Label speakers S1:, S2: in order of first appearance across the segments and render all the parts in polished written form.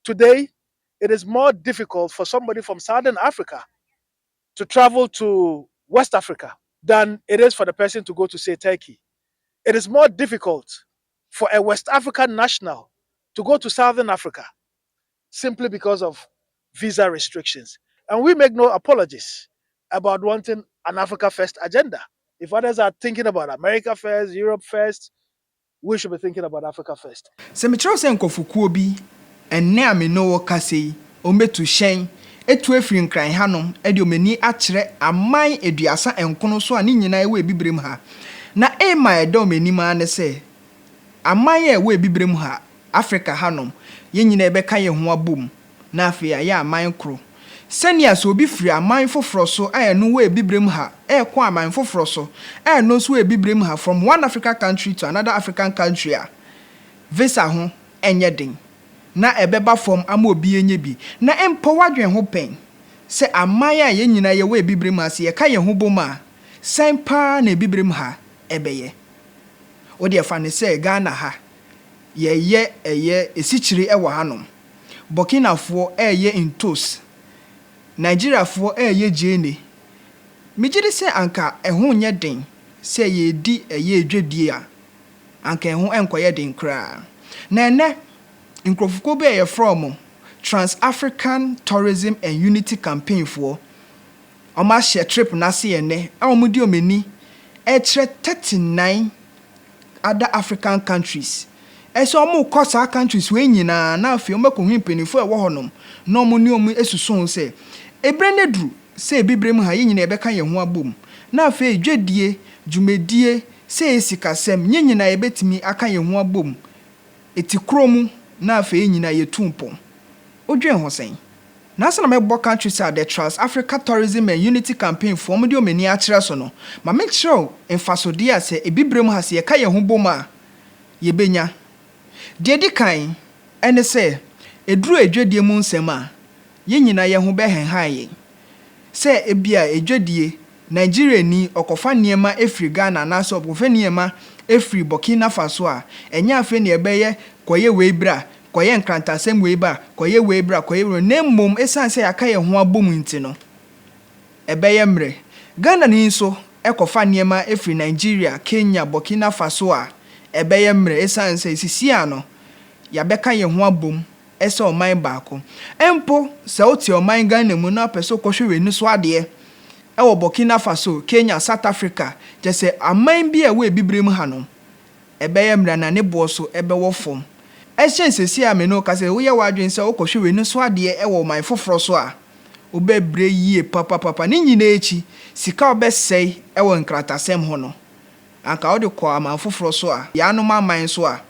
S1: Today, it is more difficult for somebody from Southern Africa to travel to West Africa than it is for the person to go to, say, Turkey. It is more difficult for a West African national to go to Southern Africa simply because of visa restrictions. And we make no apologies about wanting an Africa First agenda. If others are thinking about America First, Europe First, we should be thinking about Africa First.
S2: Se me kyerɛ sɛ nkɔfokuo bi ɛnɛ a me no wɔ kasa yi ɔmbɛtu hyɛn etu efiri nkran hanom ɛde ɔmani akyerɛ aman aduasa nkono so a ne nyinaa ɛwɔ ebibrem ha na ema ɛda ɔmani ma ne sɛ aman a ɛwɔ ebibrem ha Africa hanom yɛn nyinaa ɛbɛka yɛn ho abom na afei ayɛ aman koro sɛnea so obi firi aman foforo so a ɛno wɔ ebibrem ha ɛkɔ aman foforo so ɛno nso wɔ ebibrem ha from one African country to another African country a visa ho enye den na ebeba form ama obi enye bi na empo wadwen ho pen se aman a yen nyina ye we bibrem ase ye ka ye ho boma san pa na bibrem ha ebeye odi efa ne se Ghana ha ye esichiri ewo hanom Burkina fo eye intos Nigeria fo eye jene migiri se anka eho nye den se ye di eye dwedie a anka eho enkoye den kra na ene nkrofoko be ye from Trans-African Tourism and Unity Campaign for oma share trip na se ene a omudi omeni e 39 other African countries eso omo kosa countries we nyina na afi omakohwe mpenifo e wo honom na omo ni omo esusun se ebrene dru se bibrem ha nyina ebeka ye ho abom na afi dwedie dwumedie se esikasem nyina ebetimi aka ye ho abom eti kromu na afi nyina ye tumpo odwen ho sen na sana mebo countries are the Trans-Africa Tourism and Unity Campaign for mo de omani a kire so no ma make sure enfasode a se ebibrem ha se ye ka ye ho bom a ye benya de di kan ene se eduru edwedie mu nsem a ye nyina ye ho behenhan ye se ebia edwedie Nigeria ni okofa niema efri Ghana na so okofa niema efri Burkina Faso a enya afi ne ebeye koye weibra koye nkrantasem weiba koye weibra koye nemmom esanse aka ye ho abom nti no ebeye mre Ghana ni nso ekofa niema efri Nigeria Kenya Burkina Faso a ebeye mre esanse sisia no ya beka ye ho abom ese oman baako empo se oti oman Ghana mu na peso kohwe ni so ade ewo Burkina Faso Kenya South Africa jese aman bi ewe bibrem hanom ebeye mra na ne boso ebewo fom ehyen a me no ka se wo ye wadwen se wo kohwe ni so ade ewo man foforo so a obebre yie papa ni nyina echi sika obesei ewo nkratasem ho no anka wo de kwa aman foforo so a ya no man so a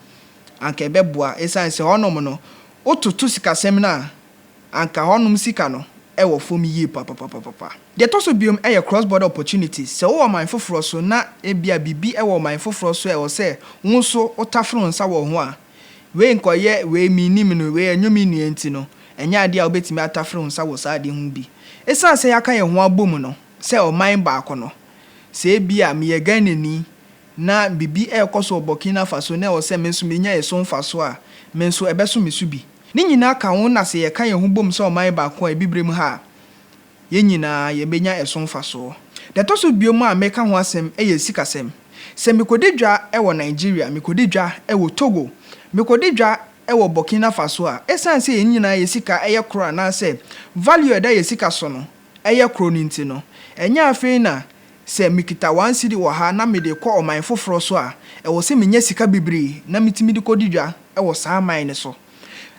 S2: anka ebeboa esanse honom no otutu sikasem na anka honom sika no ewo fom yie papa de to so biom cross border opportunities se wo man foforo so na ebia bibi ewo man foforo so ewo se nso otafro nsa wo ho a we nkoye we minim no we anyomi nuenti no enya ade a obetimi atafro nsa wo sa ade hu bi esanse yaka ye ho abom no se o man baako no se ebia me ye Ghanani na bibi ekoso Burkina Faso na wo se menso menya ye so mfaso a menso ebeso mesu bi ni nyina ka ho na se ye ka ye ho bom se o man baako a bibrem ha ye nyina ye benya eso mfaso de to so biom a meka ho asem ye sikasem se mekodidwa ewo Nigeria mekodidwa ewo Togo mekodidwa ewo Burkina Faso a esanse ye nyina ye sika eye kro na se value eda ye sika so no eye kro ninti no enya afei na se mikita 1 cedi wo ha na me de kɔ oman foforo so a ewo se menya sika bibiri na mitimi de kodidwa ewo saa man ne so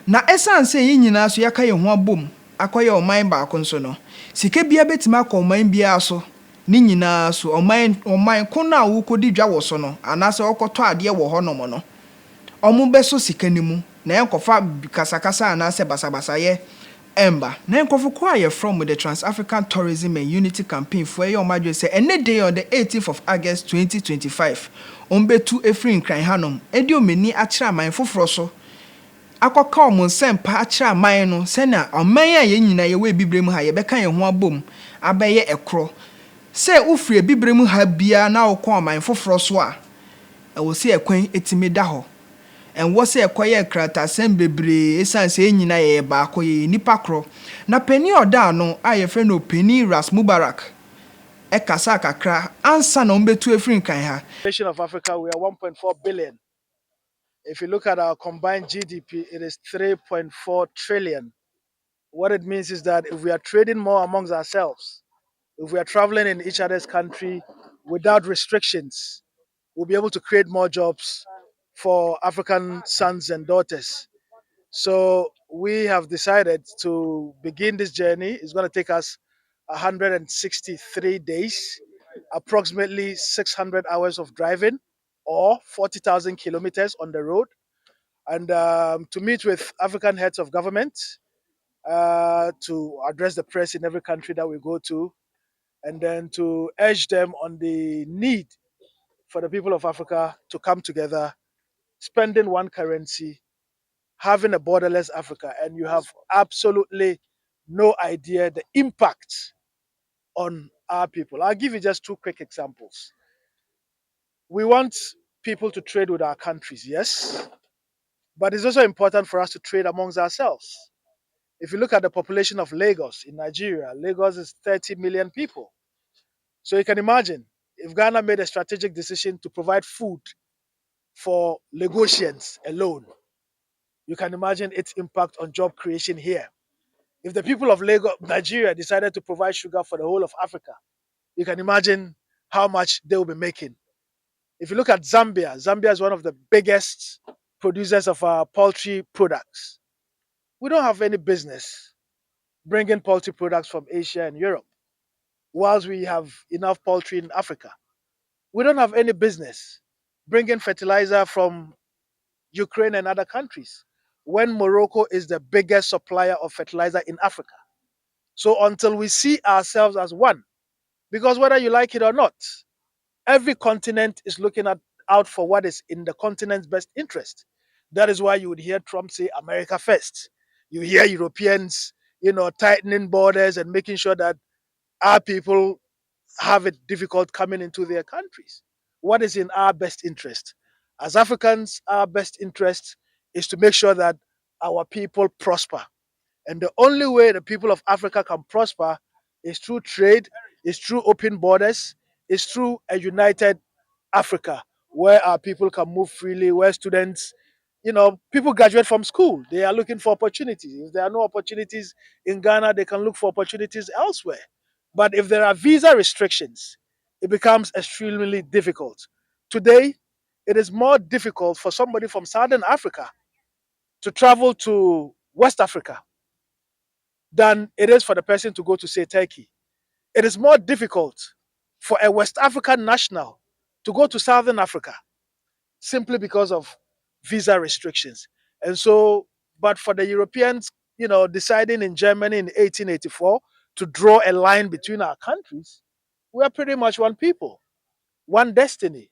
S2: na esanse ye nyina so yaka ye ho abom akoye oman baako nso no sika bia betima akɔ oman bia so ni nyina so oman kono a wo kodidwa wo so no anase okɔtɔ ade wo ho no mo no omu beso sika ni mu na enkofa kasakasa anase basabasa ye emba na enkofu kwa ye from the Trans-African Tourism and Unity Campaign for your madwe say ene day on the 18th of August 2025 ombetu efri nkran hanom edi omeni akira man foforo so akoka omo sempa akira man no se na oman a ye nyina ye we bibrem ha ye beka ye ho abom abeye ekro se ufre bibrem ha bia na okọ oman foforo so a ewo se ekwan etimi da ho and was a quiet krata sembebre esan se nyina ye baako ye nipa kro na peni oda no aye fe no peni Ras Mubarak e kasa kakra ansa na ombetu efrin kan ha.
S1: Nation of Africa, we are 1.4 billion. If you look at our combined GDP, it is 3.4 trillion. What it means is that if we are trading more amongst ourselves, if we are traveling in each other's country without restrictions, we'll be able to create more jobs for African sons and daughters. So we have decided to begin this journey. It's going to take us 163 days, approximately 600 hours of driving, or 40,000 kilometers on the road, and to meet with African heads of government, to address the press in every country that we go to, and then to urge them on the need for the people of Africa to come together, spending one currency, having a borderless Africa. And you have absolutely no idea the impact on our people. I'll give you just two quick examples. We want people to trade with our countries, yes, but it's also important for us to trade amongst ourselves. If you look at the population of Lagos in Nigeria, Lagos is 30 million people. So you can imagine if Ghana made a strategic decision to provide food for Lagosians alone, you can imagine its impact on job creation here. If the people of Lagos, Nigeria decided to provide sugar for the whole of Africa, you can imagine how much they will be making. If you look at Zambia, Zambia is one of the biggest producers of poultry products. We don't have any business bringing poultry products from Asia and Europe, whilst we have enough poultry in Africa. We don't have any business bringing fertilizer from Ukraine and other countries when Morocco is the biggest supplier of fertilizer in Africa. So until we see ourselves as one, because whether you like it or not, every continent is looking out for what is in the continent's best interest. That is why you would hear Trump say America first. You hear Europeans, tightening borders and making sure that our people have it difficult coming into their countries. What is in our best interest? As Africans, our best interest is to make sure that our people prosper. And the only way the people of Africa can prosper is through trade, is through open borders, is through a united Africa where our people can move freely, where students, people graduate from school. They are looking for opportunities. If there are no opportunities in Ghana, they can look for opportunities elsewhere. But if there are visa restrictions, it becomes extremely difficult. Today, it is more difficult for somebody from Southern Africa to travel to West Africa than it is for the person to go to, say, Turkey. It is more difficult for a West African national to go to Southern Africa simply because of visa restrictions. And so, but for the Europeans, deciding in Germany in 1884 to draw a line between our countries, we are pretty much one people, one destiny.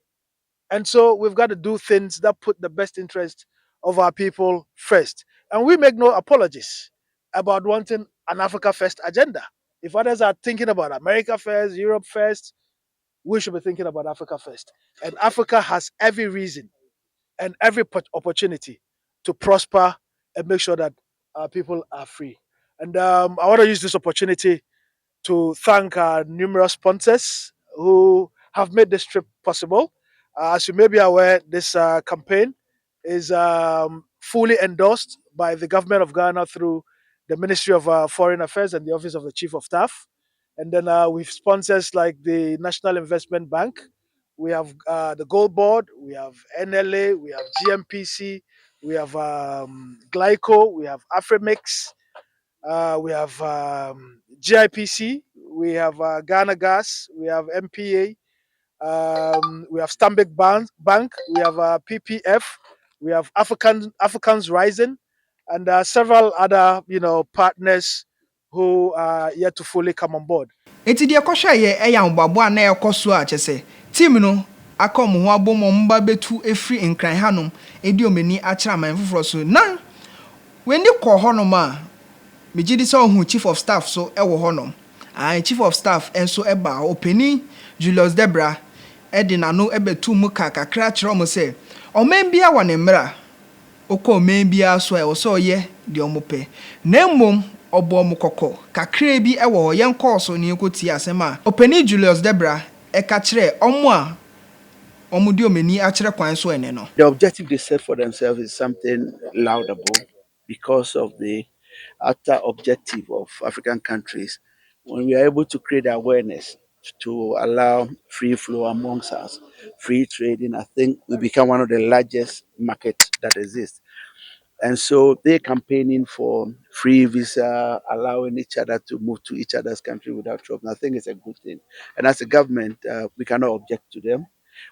S1: And so we've got to do things that put the best interest of our people first. And we make no apologies about wanting an Africa first agenda. If others are thinking about America first, Europe first, we should be thinking about Africa first. And Africa has every reason and every opportunity to prosper and make sure that our people are free. And I want to use this opportunity to thank our numerous sponsors who have made this trip possible. As you may be aware, this campaign is fully endorsed by the government of Ghana through the Ministry of Foreign Affairs and the Office of the Chief of Staff. And then we've sponsors like the National Investment Bank. We have the Gold Board, we have NLA, we have GMPC, we have Glyco, we have Afrimix, we have GIPC, we have Ghana Gas, we have MPA, we have Stambik Bank, we have PPF, we have Africans Rising, and several other partners who are yet to fully come on board.
S2: Enti de kwahwa ye eya mbabo na ekoso a chese team no aka mo ho abomo mba betu efri nkran hanom edi omani akira man foforo so na weni kɔ hɔnom a megidi sɛ ohu chief of staff so ɛwɔ hɔnom chief of staff enso eba openi Julius Debra edi nano ebetu mu kakakra kyerɛ mo sɛ ɔman bia wɔ ne mmra oko men bia so e wo so ye de omope na mmom obo omokoko kakra bi e wo yen course ni ekoti asema openi Julius Debra e ka kire omo a omo di omeni a kire kwan so ene no.
S3: The objective they set for themselves is something laudable because of the outer objective of African countries. When we are able to create awareness to allow free flow amongst us, free trading, I think we become one of the largest markets that exists. And so they're campaigning for free visa, allowing each other to move to each other's country without trouble. I think it's a good thing. And as a government, we cannot object to them.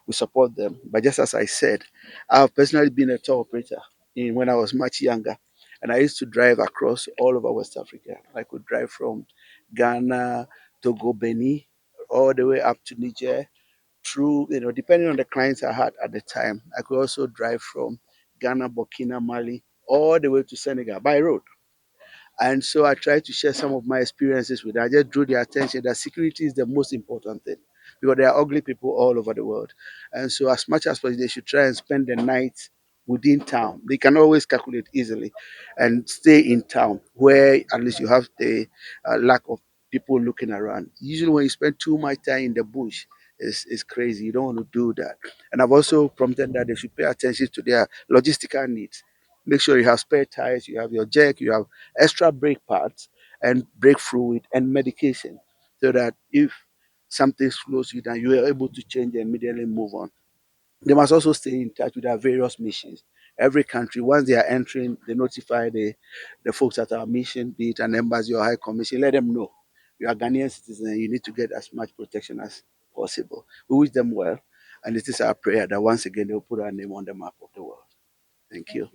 S3: We support them. But just as I said, I've personally been a tour operator when I was much younger. And I used to drive across all over West Africa. I could drive from Ghana, Togo, Benin, all the way up to Niger, through, depending on the clients I had at the time. I could also drive from Ghana, Burkina, Mali, all the way to Senegal by road. And so I tried to share some of my experiences with them. I just drew their attention that security is the most important thing because there are ugly people all over the world. And so, as much as possible, they should try and spend the night within town. They can always calculate easily and stay in town where at least you have the lack of people looking around. Usually, when you spend too much time in the bush, it's crazy. You don't want to do that. And I've also prompted that they should pay attention to their logistical needs. Make sure you have spare tires, you have your jack, you have extra brake parts and brake fluid and medication so that if something slows you down, you are able to change and immediately move on. They must also stay in touch with our various missions. Every country, once they are entering, they notify the folks at our mission, be it an embassy or high commission, let them know you are Ghanaian citizens and you need to get as much protection as possible. We wish them well, and it is our prayer that once again they will put our name on the map of the world. Thank you.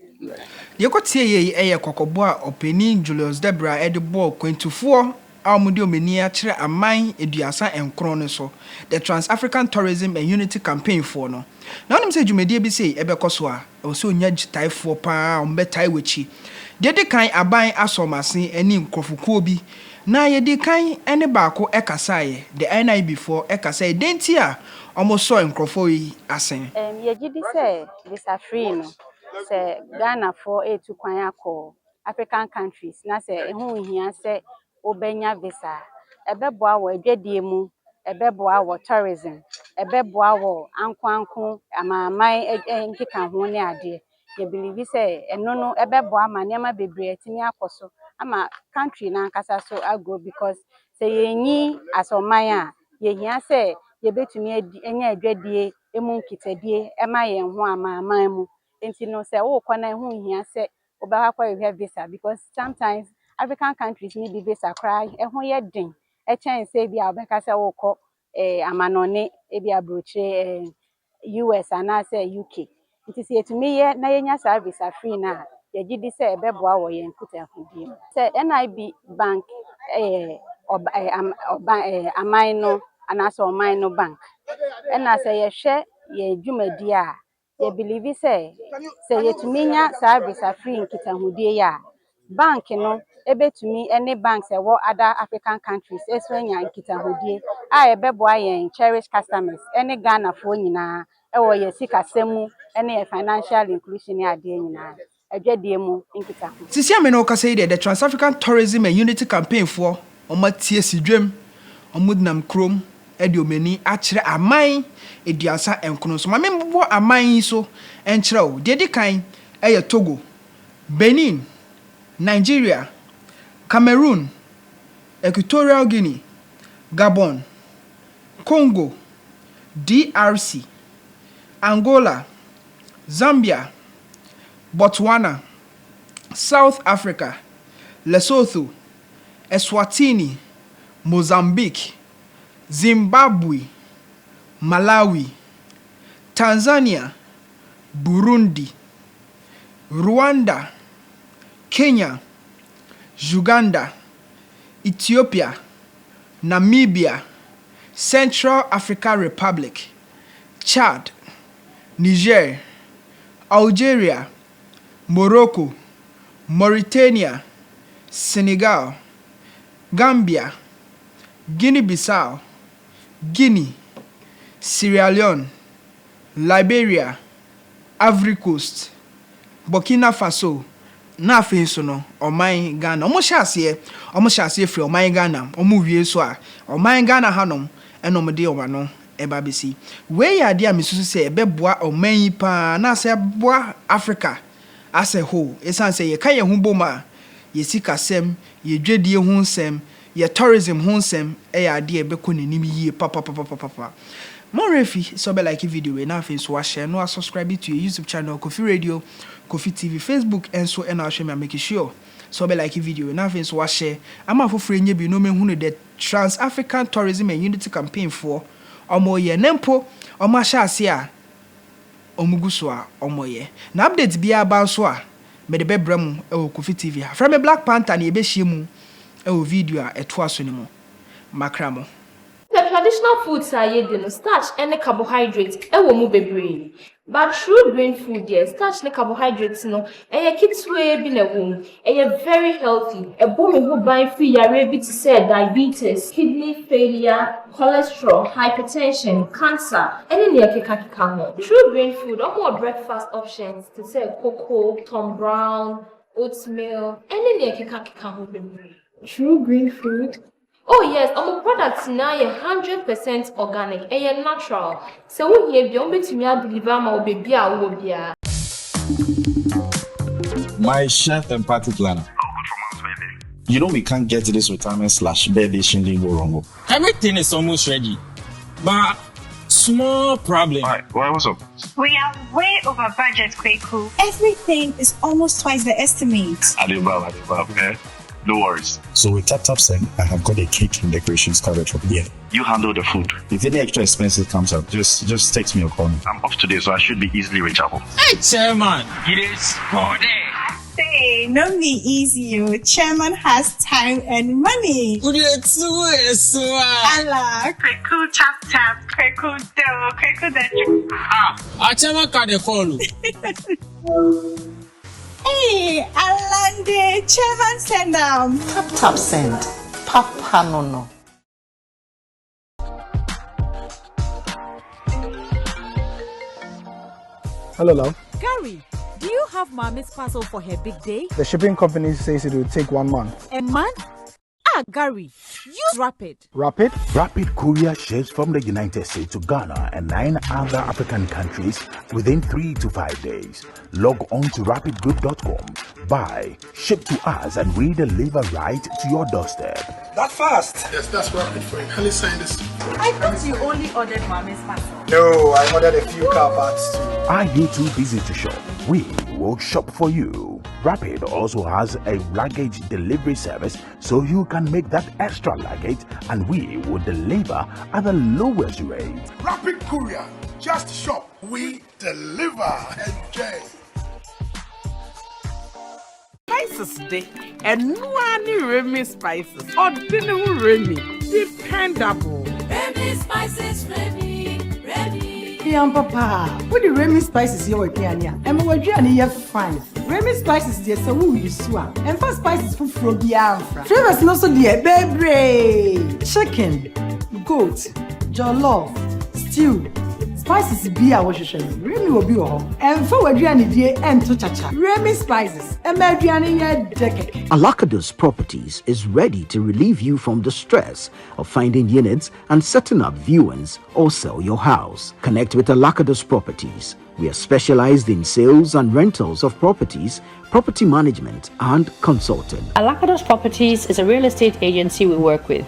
S2: Yekotie ye eye kokobo a openi Julius Debra e de ball kwentufo a omudi omeni a kire aman eduasa enkron ne so the Trans-African Tourism and Unity Campaign for no na onim se dwumedie bi sei ebekoso a o se onya gitaifo pa ombetai wechi de kan aban asomase ani nkofukuo bi na ye de kan ene baako ekasaye the NIB for ekasaye denti a omo so nkrofo yi asen
S4: Ye gidi say visa free no say Ghana for to kwan akọ African countries na say ehun hia say obenya visa ebeboa wo adwadie mu ebeboa wo tourism ebeboa wo anko amaman nkeka ho ne ade ye believe say eno no ebeboa ma nema bebre atimi akoso ama country na nkasa so agro because say yenyi asoman a ye hia say ye betumi enya adwadie emu nkitadie ema yen ho amaman mu enti no say wo kwana ehun hia say obakwa you visa because sometimes African countries need the visa cry ehun ye den e chen say bia obeka say wo ko amanone e bia broche US and say UK enti say etumi ye na yenya service free na ye gidi say ebeboa wo yen kutahudie say NIB bank aman no anaso oman no bank and as a share ye dwumadi a ye believe say yetumi nya service free nkitahudie ya bank no ebetumi any banks e wo other African countries eso nya nkitahudie a ebeboa yen cherish customers any Ghana fo nyina e wo ye sikasemu any financial inclusion ya ade nyina adwadie mu nkitaho
S2: Sisi ame no kasa ide the Trans-African Tourism and Unity Campaign for omatie sidwem omudnam krom edi omeni akire aman eduasa enkono so mame mbo aman yi so enkyerɛ wo de di kan eye Togo, Benin, Nigeria, Cameroon, Equatorial Guinea, Gabon, Congo, DRC, Angola, Zambia, Botswana, South Africa, Lesotho, Eswatini, Mozambique, Zimbabwe, Malawi, Tanzania, Burundi, Rwanda, Kenya, Uganda, Ethiopia, Namibia, Central African Republic, Chad, Niger, Algeria, Morocco, Mauritania, Senegal, Gambia, Guinea-Bissau, Guinea, Sierra Leone, Liberia, Ivory Coast, Burkina Faso na afei so no oman Ghana omo hyase free oman Ghana omo wie so a oman Ghana hanom enom de omano eba besi we ya de a mesusu se ebeboa oman yi pa na se boa Africa as a whole esan se ye ka ye hu boma ye sikasem ye dwedie hu nsem ye tourism hu nsem ya de ebeko nanim yie papa more refi so be like video we na afei so wa share no subscribe to your YouTube channel KOFI Radio, KOFI TV, Facebook and so and I'll share me make sure so be like video we na afei so wa share ama for free nye bi no me hu the Trans African Tourism and Unity campaign for omo ye nempo omo sha ase a omuguso a omo ye na update bia ba so a me de bebram e KOFI TV ha from Black Panther na ye be hie mu e video a eto aso ni mu makramo.
S5: The traditional foods are no starch and carbohydrates mu bebre. But true green food starch and carbohydrates no kids way bi na wom. Very healthy. Ebo me ho ban free yare bi to say diabetes, kidney failure, cholesterol, hypertension, cancer. Any near keka ho. True green food more breakfast options to say cocoa, Tom Brown, oatmeal. Any near keka ho bebre.
S6: True green food.
S5: Oh yes, our products now 100% organic and natural. So we have your to me deliver my baby a
S7: My chef and party planner. You know we can't get this retirement/birthday shinding go wrong.
S8: Everything is almost ready, but small problem.
S7: Why what's up?
S9: We are way over budget, Kweku. Everything is almost twice the estimate.
S7: Alibaba, okay? No worries. So with TapTapSend, I have got a cake and decorations covered from here. You handle the food. If any extra expenses comes up, just text me or call me. I'm off today, so I should be easily reachable.
S8: Hey, Chairman, it is for day.
S9: Say, no be easy, you. Chairman has time and money.
S8: Would you
S9: Allah, Kweku tap, Kweku do, Kweku that.
S8: our chairman can't follow.
S9: Hey, Alande, Chairman send them.
S10: TapTapSend. Papa no.
S1: Hello, love.
S11: Gary, do you have Mommy's parcel for her big day?
S1: The shipping company says it will take 1 month.
S11: A month? Gary, use Rapid.
S1: Rapid?
S12: Rapid courier ships from the United States to Ghana and 9 other African countries within 3 to 5 days. Log on to rapidgroup.com, buy, ship to us, and we deliver right to your doorstep.
S2: That fast?
S13: Yes, that's Rapid for you. Helly sign this.
S11: I thought you only ordered Mommy's parcel.
S2: No, I ordered a few car parts too.
S12: Are you too busy to shop? We will shop for you. Rapid also has a luggage delivery service, so you can make that extra luggage and we will deliver at the lowest rate.
S13: Rapid Courier. Just shop. We deliver. Enjoy.
S14: Spices day and no Remy spices or dinner Remy. Dependable.
S15: Remy spices, Remy.
S6: Young papa, what the Remy spices you are here? And what you are fine. Remy spices, dear, so who you swap. And first spices from Biafra. Flavors no so dear, baby. Chicken, goat, jollof, stew. Spices be our share. Remy will be all. And for what you are dear and to chacha. Remy spices. And Mariani decade.
S16: Alakados Properties is ready to relieve you from the stress of finding units and setting up viewings or sell your house. Connect with Alakados Properties. We are specialized in sales and rentals of properties, property management, and consulting.
S17: Alakados Properties is a real estate agency we work with,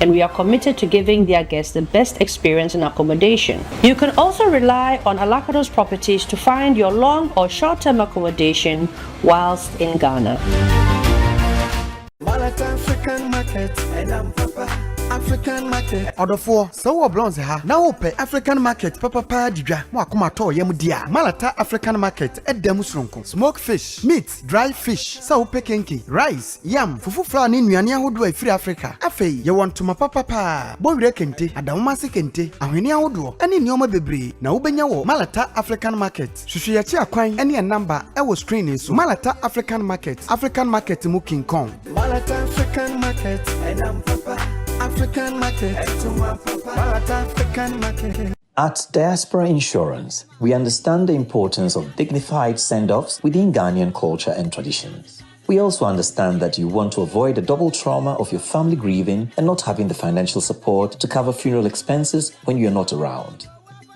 S17: and we are committed to giving their guests the best experience in accommodation. You can also rely on Alakados Properties to find your long or short-term accommodation whilst in Ghana.
S2: African market, and I'm Papa. African market. Order for so bronze ha. Now open African market. Papa didra. Mo akoma to yem dia. Malata African market. Edem sronko. Smoked fish, meat, dry fish. Sa ope kenki, rice, yam, fufu flour ni nnuane ahodo free Africa. Afei, ye want to ma papa. Bo wire kente, adamase kente. Ahweni ahodo. Ani nneoma bebre. Na wobenya wo Malata African market. Hwehwe ya chi akwan ene number e wo screen so. Malata African market. African market mu King Kong. Malata African market. And I'm Papa. African market, Malata African market.
S18: At Diaspora Insurance, we understand the importance of dignified send-offs within Ghanaian culture and traditions. We also understand that you want to avoid the double trauma of your family grieving and not having the financial support to cover funeral expenses when you're not around.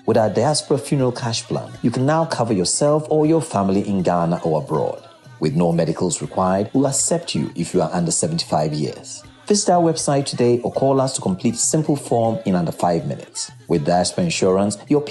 S18: With our Diaspora Funeral Cash Plan, you can now cover yourself or your family in Ghana or abroad. With no medicals required, we'll accept you if you are under 75 years. Visit our website today or call us to complete a simple form in under 5 minutes. With Diaspora Insurance, your